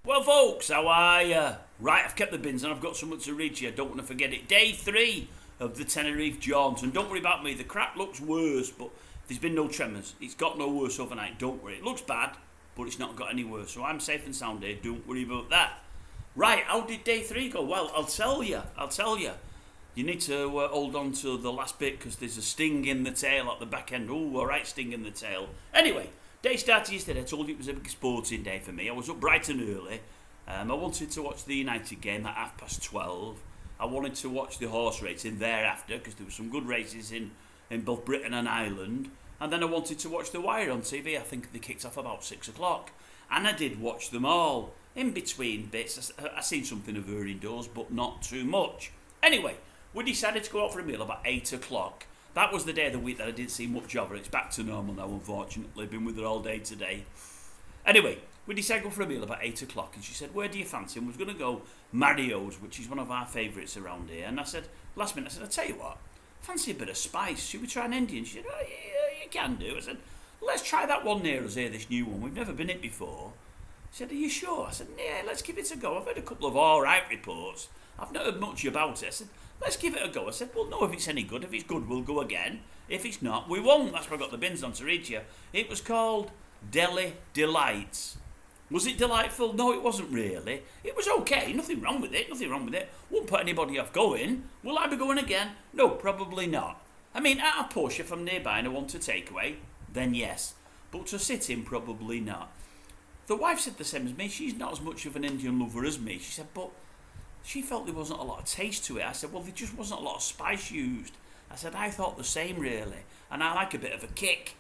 Well, folks, how are you? Right, I've kept the bins and I've got something to read to you. Don't want to forget it. Day 3 of the Tenerife jaunt. And don't worry about me, the crack looks worse, but there's been no tremors. It's got no worse overnight, don't worry. It looks bad, but it's not got any worse. So I'm safe and sound here, don't worry about that. Right, how did day 3 go? Well, I'll tell you. You need to hold on to the last bit because there's a sting in the tail at the back end. Oh, alright, sting in the tail. Anyway, day started yesterday. I told you it was a big sporting day for me. I was up bright and early. I wanted to watch the United game at 12:30. I wanted to watch the horse racing thereafter because there were some good races in both Britain and Ireland. And then I wanted to watch The Wire on TV. I think they kicked off about 6 o'clock. And I did watch them all. In between bits, I seen something of her indoors, but not too much. Anyway, we decided to go out for a meal about 8 o'clock. That was the day of the week that I didn't see much of her. It's back to normal now, unfortunately. Been with her all day today. Anyway, we decided to go for a meal about 8 o'clock, and she said, where do you fancy? And we was going to go Mario's, which is one of our favourites around here. And I said, last minute, I'll tell you what, fancy a bit of spice. Should we try an Indian? She said, oh, yeah, you can do. I said, let's try that one near us here, this new one. We've never been it before. She said, are you sure? I said, yeah, let's give it a go. I've heard a couple of alright reports. I've not heard much about it. I said, let's give it a go. I said, well, no, if it's any good. If it's good, we'll go again. If it's not, we won't. That's why I got the bins on to read you. It was called Deli Delights. Was it delightful? No, it wasn't really. It was okay. Nothing wrong with it. Won't put anybody off going. Will I be going again? No, probably not. I mean, at a push, if I'm nearby and I want a takeaway, then yes. But to sit in, probably not. The wife said the same as me. She's not as much of an Indian lover as me. She said, but she felt there wasn't a lot of taste to it. I said, well, there just wasn't a lot of spice used. I said, I thought the same, really. And I like a bit of a kick.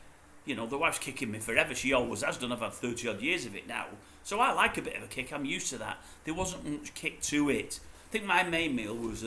You know, the wife's kicking me forever. She always has done. I've had 30 odd years of it now. So I like a bit of a kick. I'm used to that. There wasn't much kick to it. I think my main meal was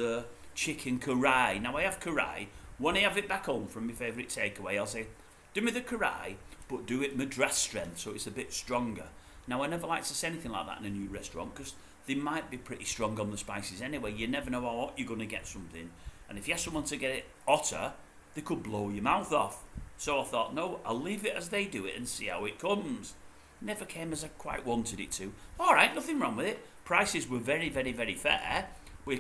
chicken karai. Now, I have karai. When I have it back home from my favourite takeaway, I'll say, do me the karai, but do it Madras strength, so it's a bit stronger. Now, I never like to say anything like that in a new restaurant because they might be pretty strong on the spices anyway. You never know how hot you're going to get something. And if you ask someone to get it hotter, they could blow your mouth off. So I thought, no, I'll leave it as they do it and see how it comes. Never came as I quite wanted it to. Alright, nothing wrong with it. Prices were very, very, very fair. We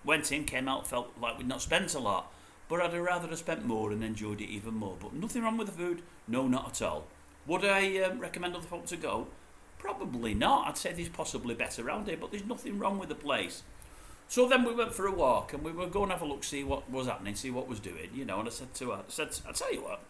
went in, came out, felt like we'd not spent a lot. But I'd rather have spent more and enjoyed it even more. But nothing wrong with the food. No, not at all. Would I recommend other folk to go? Probably not. I'd say there's possibly better around here, but there's nothing wrong with the place. So then we went for a walk and we were going to have a look, see what was happening, see what was doing, you know. And I said to her, I'll tell you what,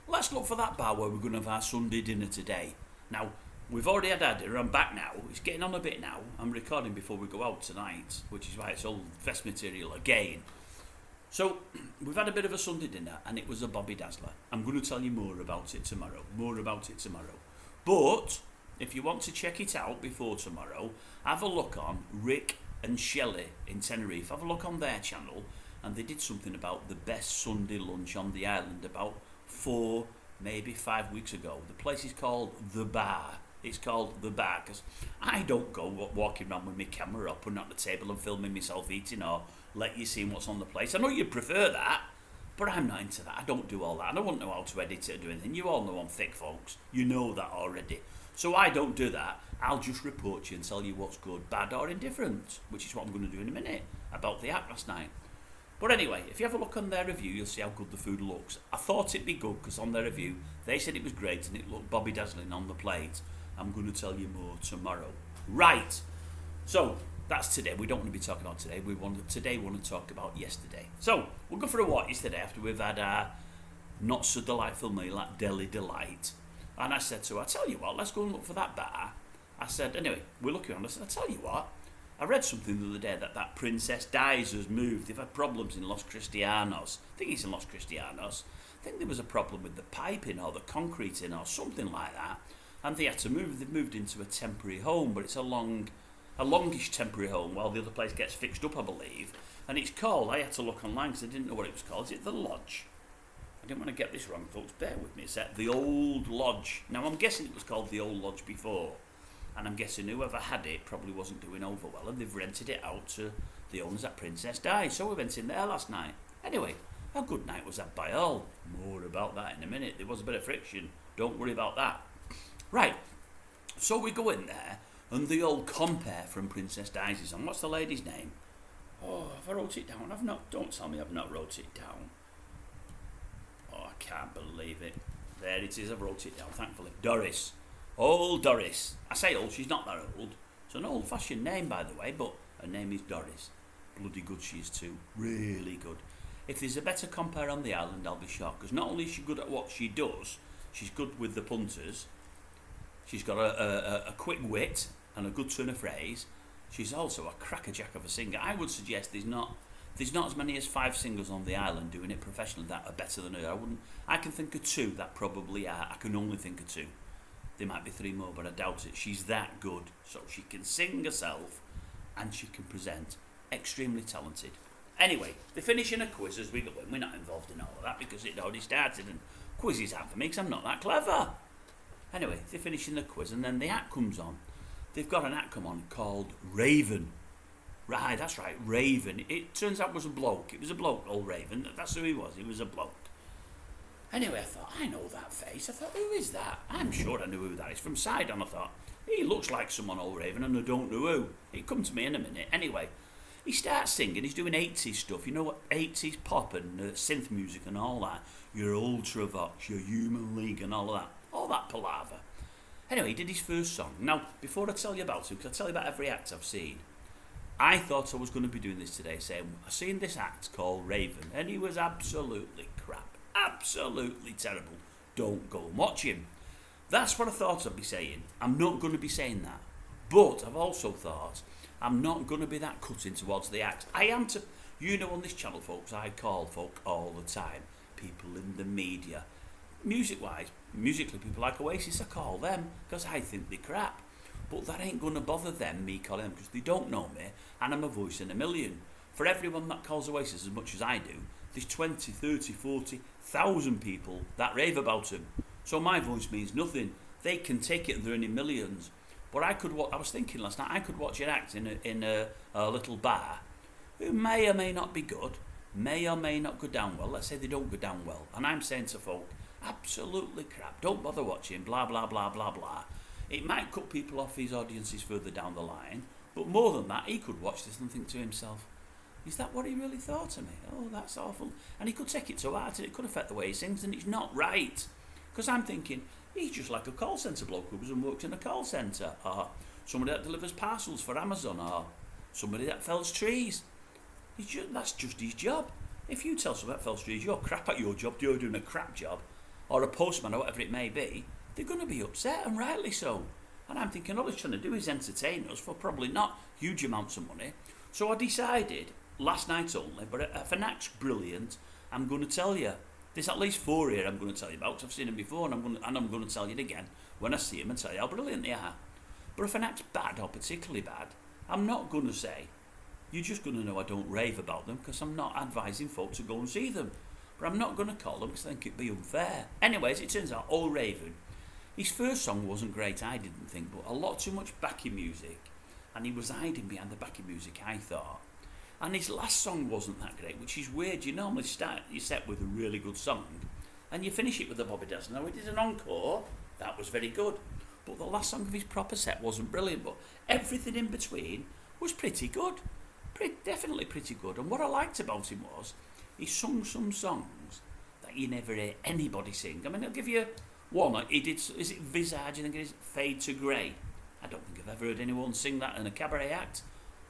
let's look for that bar where we're going to have our Sunday dinner today. Now, we've already had dinner. I'm back now. It's getting on a bit now. I'm recording before we go out tonight, which is why it's all vest material again. So, we've had a bit of a Sunday dinner and it was a Bobby Dazzler. I'm going to tell you more about it tomorrow. But if you want to check it out before tomorrow, have a look on Rick and Shelley in Tenerife. Have a look on their channel, and they did something about the best Sunday lunch on the island about 4, maybe 5 weeks ago. The place is called The Bar. It's called The Bar because I don't go walking around with my camera up, putting it on the table and filming myself eating or let you see what's on the place. I know you prefer that, but I'm not into that. I don't do all that. I don't know how to edit it or do anything. You all know I'm thick, folks. You know that already. So I don't do that. I'll just report you and tell you what's good, bad or indifferent, which is what I'm going to do in a minute about the app last night. But anyway, if you have a look on their review, you'll see how good the food looks. I thought it'd be good because on their review, they said it was great and it looked Bobby dazzling on the plate. I'm going to tell you more tomorrow. Right. So, that's today. We don't want to be talking about today. We want to talk about yesterday. So, we'll go for a walk yesterday after we've had our not so delightful meal at Deli Delight. And I said to her, I tell you what, let's go and look for that bar. I said, anyway, we're looking around. I said, I tell you what, I read something the other day that Princess Di's has moved. They've had problems in Los Cristianos. I think it's in Los Cristianos. I think there was a problem with the piping or the concreting or something like that. And they had to move. They've moved into a temporary home, but it's a longish temporary home while the other place gets fixed up, I believe. And it's called, I had to look online because I didn't know what it was called. Is it The Lodge? I didn't want to get this wrong, folks. Bear with me. It's at The Old Lodge. Now, I'm guessing it was called The Old Lodge before. And I'm guessing whoever had it probably wasn't doing over well. And they've rented it out to the owners at Princess Di. So we went in there last night. Anyway, a good night was had by all. More about that in a minute. There was a bit of friction. Don't worry about that. Right. So we go in there. And the old compare from Princess Di's on. What's the lady's name? Oh, have I wrote it down? I've not. Don't tell me I've not wrote it down. Oh, I can't believe it. There it is. I've wrote it down, thankfully. Doris. Old Doris. I say old, she's not that old. It's an old-fashioned name, by the way, but her name is Doris. Bloody good she is too. Really good. If there's a better compare on the island, I'll be shocked. Because not only is she good at what she does, she's good with the punters. She's got a quick wit and a good turn of phrase. She's also a crackerjack of a singer. I would suggest there's not as many as 5 singers on the island doing it professionally that are better than her. I can think of 2 that probably are. I can only think of 2. There might be 3 more, but I doubt it. She's that good. So she can sing herself and she can present. Extremely talented. Anyway, they're finishing a quiz as we go in. We're not involved in all of that because it already started, and quizzes aren't for me because I'm not that clever. Anyway, they're finishing the quiz and then the act comes on. They've got an act come on called Raven. Right, that's right, Raven. It turns out it was a bloke. It was a bloke, old Raven. That's who he was. He was a bloke. Anyway, I thought, I know that face. I thought, who is that? I'm sure I knew who that is from Sidon. I thought, he looks like someone, old Raven, and I don't know who. He'll come to me in a minute. Anyway, he starts singing. He's doing 80s stuff. You know what? 80s pop and synth music and all that. Your Ultravox, your Human League and all of that. All that palaver. Anyway, he did his first song. Now, before I tell you about it, because I tell you about every act I've seen, I thought I was going to be doing this today, saying, I've seen this act called Raven, and he was absolutely crap. Absolutely terrible. Don't go and watch him. That's what I thought I'd be saying. I'm not going to be saying that. But I've also thought I'm not going to be that cutting towards the act. I am to, you know, on this channel, folks, I call folk all the time. People in the media. Music-wise, musically, people like Oasis, I call them because I think they're crap. But that ain't going to bother them, me calling them, because they don't know me, and I'm a voice in a million. For everyone that calls Oasis as much as I do, there's 20, 30, 40,000 people that rave about them. So my voice means nothing. They can take it and they're earning millions. But I was thinking last night, I could watch an act in a little bar who may or may not be good, may or may not go down well. Let's say they don't go down well. And I'm saying to folk, absolutely crap, don't bother watching, blah, blah, blah, blah, blah. It might cut people off his audiences further down the line, but more than that, he could watch this and think to himself, is that what he really thought of me? Oh, that's awful. And he could take it to heart, and it could affect the way he sings, and it's not right. Because I'm thinking, he's just like a call centre bloke who goes and works in a call centre, or somebody that delivers parcels for Amazon, or somebody that fells trees. That's just his job. If you tell somebody that fells trees, you're crap at your job, you're doing a crap job, or a postman, or whatever it may be, they're going to be upset, and rightly so. And I'm thinking, all he's trying to do is entertain us for probably not huge amounts of money. So I decided, last night only, but if an act's brilliant, I'm going to tell you. There's at least 4 here I'm going to tell you about, because I've seen them before, and I'm going to tell you it again when I see them and tell you how brilliant they are. But if an act's bad, or particularly bad, I'm not going to say, you're just going to know I don't rave about them, because I'm not advising folk to go and see them. But I'm not going to call them, because I think it'd be unfair. Anyways, it turns out, old Raven, his first song wasn't great, I didn't think, but a lot too much backing music, and he was hiding behind the backing music, I thought. And his last song wasn't that great, which is weird. You normally start your set with a really good song, and you finish it with a Bobby Dazzler. Now, he did an encore, that was very good, but the last song of his proper set wasn't brilliant, but everything in between was pretty good. Definitely pretty good. And what I liked about him was, he sung some songs that you never hear anybody sing. I mean, I'll give you one. He did, is it Visage? I think it is Fade to Grey. I don't think I've ever heard anyone sing that in a cabaret act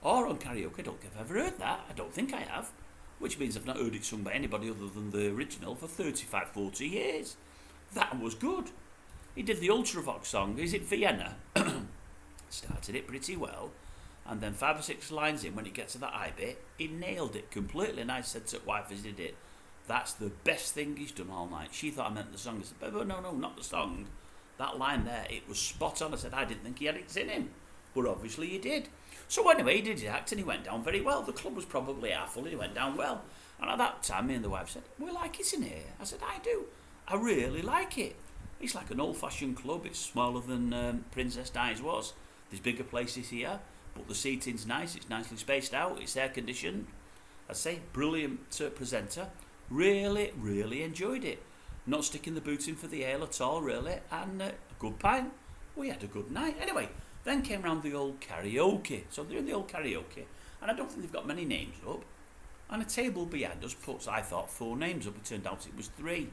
or on karaoke. I don't think I've ever heard that. I don't think I have. Which means I've not heard it sung by anybody other than the original for 35, 40 years. That was good. He did the Ultravox song, Is It Vienna? Started it pretty well. And then 5 or 6 lines in, when he gets to that high bit, he nailed it completely. And I said to wife as he did it, that's the best thing he's done all night. She thought I meant the song. I said, no, not the song. That line there, it was spot on. I said, I didn't think he had it in him. But obviously he did. So anyway, he did his act and he went down very well. The club was probably half full and he went down well. And at that time, me and the wife said, we like it in here. I said, I do. I really like it. It's like an old-fashioned club. It's smaller than Princess Di's was. There's bigger places here. But the seating's nice. It's nicely spaced out. It's air-conditioned. I say, brilliant presenter. Really, really enjoyed it. Not sticking the boot in for the ale at all, really. And a good pint. We had a good night. Anyway, Then came round the old karaoke. So they're in the old karaoke, and I don't think they've got many names up. And a table behind us puts, I thought, 4 names up. It turned out it was 3.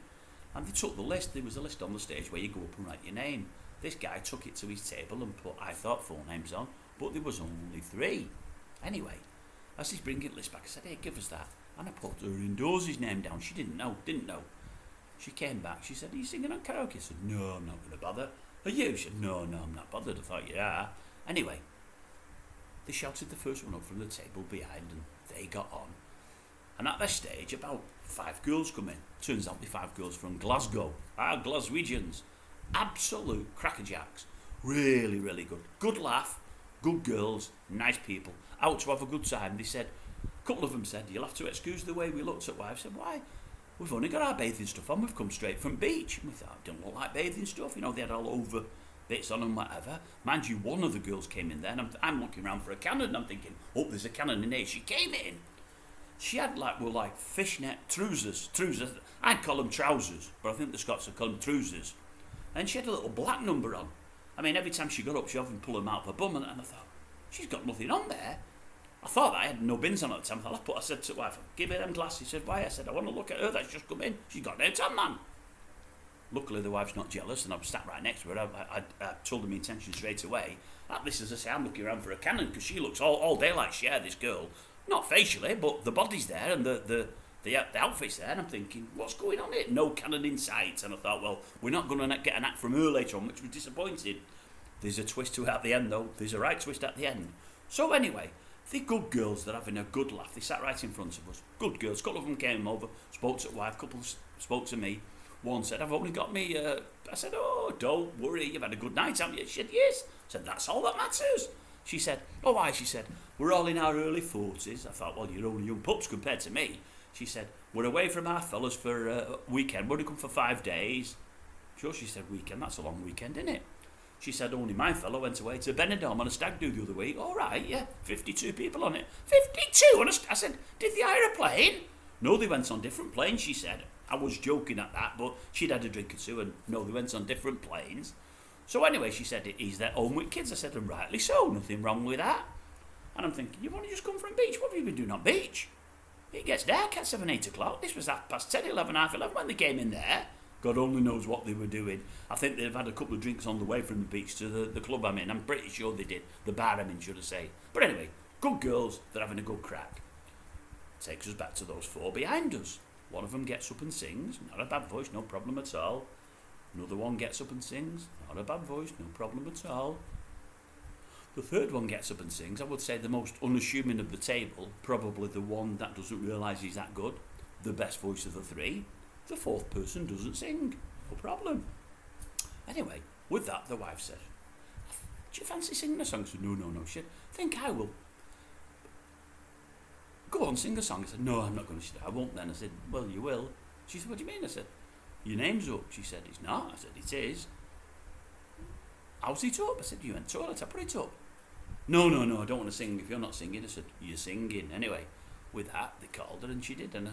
And they took the list. There was a list on the stage where you go up and write your name. This guy took it to his table and put, I thought, 4 names on, but there was only 3. Anyway, as he's bringing the list back, I said, hey, give us that. And I put her indoors' name down. She didn't know. She came back. She said, are you singing on karaoke? I said, no, I'm not going to bother. Are you? She said, no, I'm not bothered. I thought you are. Anyway, they shouted the first one up from the table behind, and they got on. And at this stage, about 5 girls come in. Turns out they're 5 girls from Glasgow. Glaswegians. Absolute crackerjacks. Really, really good. Good laugh. Good girls. Nice people. Out to have a good time. They said, a couple of them said, you'll have to excuse the way we looked at wife. I said, why? We've only got our bathing stuff on. We've come straight from beach. And we thought, it don't look like bathing stuff. You know, they had all over bits on and whatever. Mind you, one of the girls came in there, and I'm looking around for a cannon, and I'm thinking, oh, there's a cannon in here. She came in. She had like fishnet trousers. I'd call them trousers, but I think the Scots would call them trousers. And she had a little black number on. I mean, every time she got up, she often pull them out of her bum, and I thought, she's got nothing on there. I thought I had no bins on at the time. I said to wife, give her them glasses. She said, why? I said, I want to look at her. That's just come in. She's got no tan, man. Luckily, the wife's not jealous, and I was sat right next to her. I told her my intention straight away. At this, as I say, I'm looking around for a cannon, because she looks all day like Cher, this girl. Not facially, but the body's there, and the outfit's there, and I'm thinking, what's going on here? No cannon in sight. And I thought, well, we're not going to get an act from her later on, which was disappointing. There's a twist to it at the end, though. There's a right twist at the end. So anyway, the good girls, they're having a good laugh. They sat right in front of us. Good girls. A couple of them came over, spoke to wife, a couple spoke to me. One said, I've only got me... I said, oh, don't worry, you've had a good night, haven't you? She said, yes. I said, that's all that matters. She said, oh, why? She said, we're all in our early 40s. I thought, well, you're only young pups compared to me. She said, we're away from our fellas for a weekend. We're only come for 5 days. Sure, she said, weekend, that's a long weekend, isn't it? She said, only my fellow went away to Benidorm on a stag do the other week. All right, yeah, 52 people on it. 52? I said, did they hire a plane? No, they went on different planes, she said. I was joking at that, but she'd had a drink or two, and no, they went on different planes. So anyway, she said, he's their home with kids. I said, and rightly so, nothing wrong with that. And I'm thinking, you've only just come from beach. What have you been doing on beach? It gets dark at 7, 8 o'clock. This was 10:30, 11, half 11 when they came in there. God only knows what they were doing. I think they've had a couple of drinks on the way from the beach to the club I'm in. I'm pretty sure they did. The bar I'm in, should I say. But anyway, good girls, they're having a good crack. Takes us back to those 4 behind us. One of them gets up and sings. Not a bad voice, no problem at all. Another one gets up and sings. Not a bad voice, no problem at all. The third one gets up and sings. I would say the most unassuming of the table. Probably the one that doesn't realise he's that good. The best voice of the 3. The 4th person doesn't sing. No problem. Anyway, with that, the wife said, do you fancy singing a song? I said, no. She said, I think I will. Go on, sing a song. I said, no, I'm not going to. She said, I won't then. I said, well, you will. She said, what do you mean? I said, your name's up. She said, it's not. I said, it is. How's it up? I said, you went to toilet. I put it up. No, I don't want to sing. If you're not singing, I said, you're singing. Anyway, with that, they called her and she did. And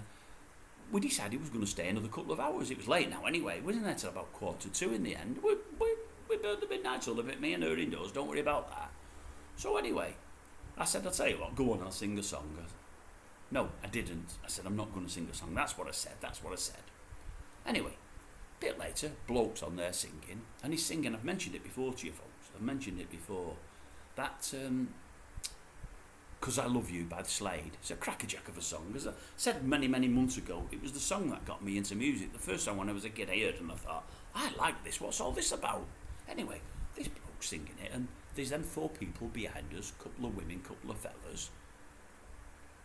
we decided we was going to stay another couple of hours. It was late now anyway. We didn't there till about 1:45 in the end. We burned the midnight oil a bit, me and her indoors. Don't worry about that. So anyway, I said, I'll tell you what, go on, I'll sing a song. No, I didn't. I said, I'm not going to sing a song. That's what I said. Anyway, a bit later, bloke's on there singing, and he's singing, I've mentioned it before to you folks, that, 'Cause I Love You by the Slade. It's a crackerjack of a song. As I said many, many months ago, it was the song that got me into music. The first time when I was a kid I heard it and I thought, I like this, what's all this about? Anyway, this bloke's singing it, and there's then 4 people behind us, couple of women, couple of fellas.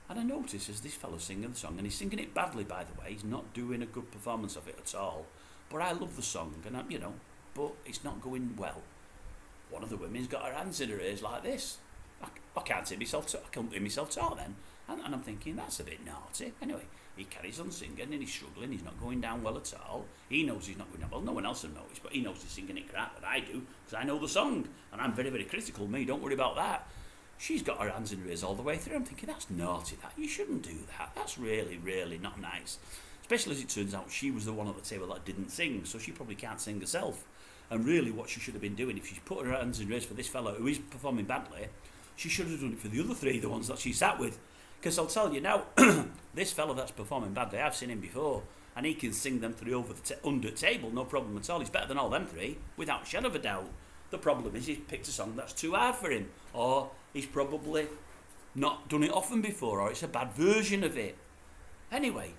And I notice as this fella's singing the song, and he's singing it badly, by the way, he's not doing a good performance of it at all. But I love the song, and but it's not going well. One of the women's got her hands in her ears like this. I can't hear myself talk. I can't hear myself talk then. And I'm thinking, that's a bit naughty. Anyway, he carries on singing, and he's struggling, he's not going down well at all. He knows he's not going down well, no one else will notice, but he knows he's singing it crap, but I do, because I know the song, and I'm very, very critical, me, don't worry about that. She's got her hands in her ears all the way through. I'm thinking, that's naughty, that. You shouldn't do that. That's really, really not nice. Especially as it turns out she was the one at the table that didn't sing, so she probably can't sing herself. And really what she should have been doing, if she's put her hands in race for this fellow who is performing badly, she should have done it for the other three, the ones that she sat with. Because I'll tell you now, this fellow that's performing badly, I've seen him before, and he can sing them three over the under the table, no problem at all. He's better than all them three, without a shadow of a doubt. The problem is he's picked a song that's too hard for him, or he's probably not done it often before, or it's a bad version of it. Anyway,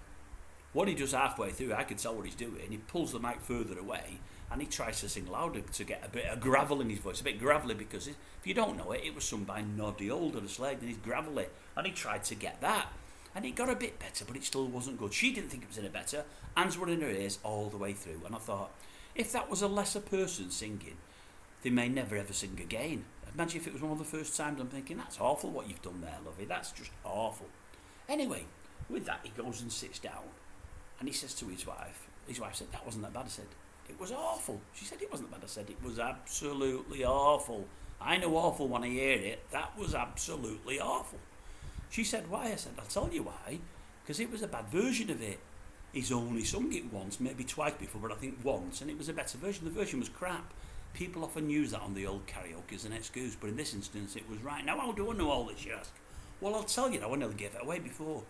what he does halfway through, I can tell what he's doing. He pulls the mic further away, and he tries to sing louder to get a bit of gravel in his voice, a bit gravelly, because if you don't know it, it was sung by Noddy Older, the Slade, and he's gravelly, and he tried to get that, and it got a bit better, but it still wasn't good. She didn't think it was any better. Hands were in her ears all the way through, and I thought, if that was a lesser person singing, they may never ever sing again. Imagine if it was one of the first times. I'm thinking, that's awful what you've done there, lovey, that's just awful. Anyway, with that, he goes and sits down, and he says to his wife said, that wasn't that bad. I said, it was awful. She said, it wasn't bad. I said, it was absolutely awful. I know awful when I hear it. That was absolutely awful. She said, why? I said, I'll tell you why. Because it was a bad version of it. He's only sung it once, maybe twice before, but I think once, and it was a better version. The version was crap. People often use that on the old karaoke as an excuse, but in this instance it was right. Now, how do I know all this, you ask? Well, I'll tell you now, I nearly gave it away before.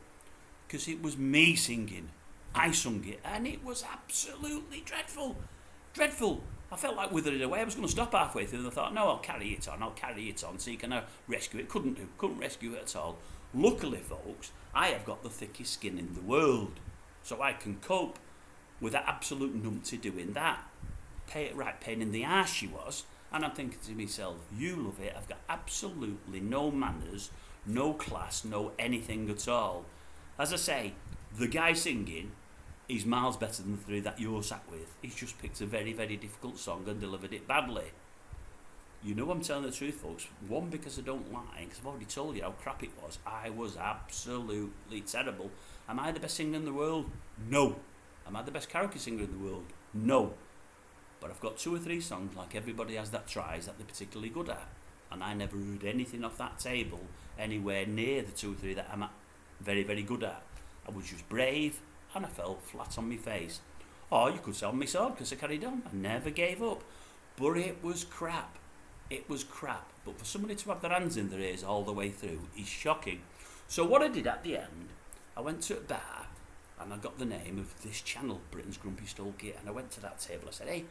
Because it was me singing. I sung it, and it was absolutely dreadful. Dreadful. I felt like withering away. I was going to stop halfway through, and I thought, no, I'll carry it on, so you can rescue it. Couldn't rescue it at all. Luckily, folks, I have got the thickest skin in the world, so I can cope with that absolute numpty doing that. Pain in the arse she was, and I'm thinking to myself, you love it, I've got absolutely no manners, no class, no anything at all. As I say, the guy singing is miles better than the three that you're sat with. He's just picked a very, very difficult song and delivered it badly. You know I'm telling the truth, folks. One, because I don't lie, because I've already told you how crap it was. I was absolutely terrible. Am I the best singer in the world? No. Am I the best karaoke singer in the world? No. But I've got 2 or 3 songs, like everybody has that tries, that they're particularly good at. And I never heard anything off that table anywhere near the 2 or 3 that I'm very, very good at. I was just brave, and I fell flat on my face. Or you could say on my sword, because I carried on. I never gave up. But it was crap. It was crap. But for somebody to have their hands in their ears all the way through is shocking. So what I did at the end, I went to a bar, and I got the name of this channel, Britain's Grumpy Toolkit, and I went to that table. I said, hey,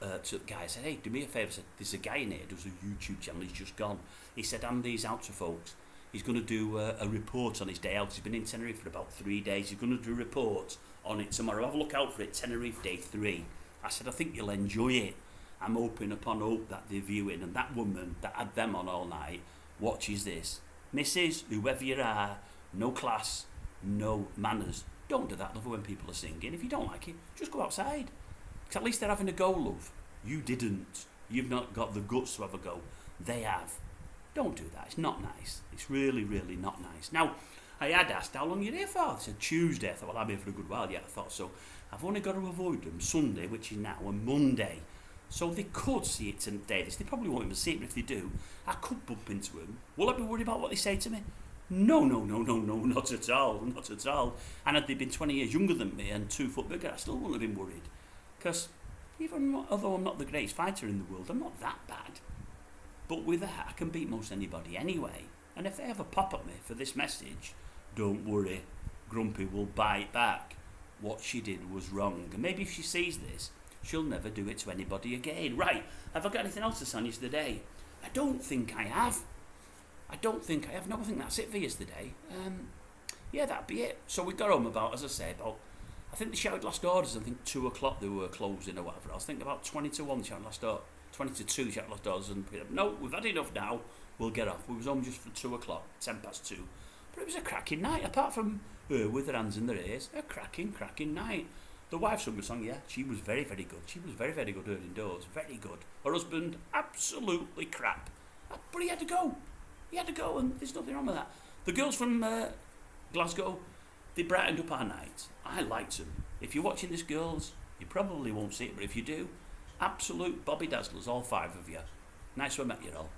to the guy, I said, hey, do me a favour. I said, there's a guy in here who does a YouTube channel, he's just gone. He said, hand these out to folks. He's going to do a report on his day out. He's been in Tenerife for about 3 days. He's going to do a report on it tomorrow. Have a look out for it, Tenerife Day 3. I said, I think you'll enjoy it. I'm hoping upon hope that they're viewing, and that woman that had them on all night watches this. Mrs., whoever you are, no class, no manners. Don't do that, love, when people are singing. If you don't like it, just go outside. Because at least they're having a go, love. You didn't. You've not got the guts to have a go. They have. Don't do that. It's not nice. It's really, really not nice. Now, I had asked how long you're here for. They said Tuesday. I thought, well, I'm here for a good while. Yeah, I thought so. I've only got to avoid them Sunday, which is now, and Monday. So they could see it today. They probably won't even see it, but if they do, I could bump into them. Will I be worried about what they say to me? No, not at all, not at all. And had they been 20 years younger than me and 2 foot bigger, I still wouldn't have been worried. Because even although I'm not the greatest fighter in the world, I'm not that bad. But with that, I can beat most anybody anyway. And if they ever pop at me for this message, don't worry, Grumpy will bite back. What she did was wrong. And maybe if she sees this, she'll never do it to anybody again. Right, have I got anything else to say on yesterday? I don't think I have. No, I think that's it for yesterday. Yeah, that'd be it. So we got home about, as I say, I think they shouted last orders. I think 2 o'clock they were closing or whatever. I was thinking about 20 to 1 shouted last order. 20 to 2 shouted last orders. And no, we've had enough now. We'll get off. We was home just for 2 o'clock, 10 past 2. But it was a cracking night. Apart from her with her hands in their ears, a cracking night. The wife sung a song, yeah. She was very, very good. She was very, very good her indoors. Very good. Her husband, absolutely crap. But he had to go. He had to go, and there's nothing wrong with that. The girls from Glasgow, they brightened up our night. I liked them. If you're watching this, girls, you probably won't see it, but if you do, absolute Bobby Dazzlers, all 5 of you. Nice to have met you all.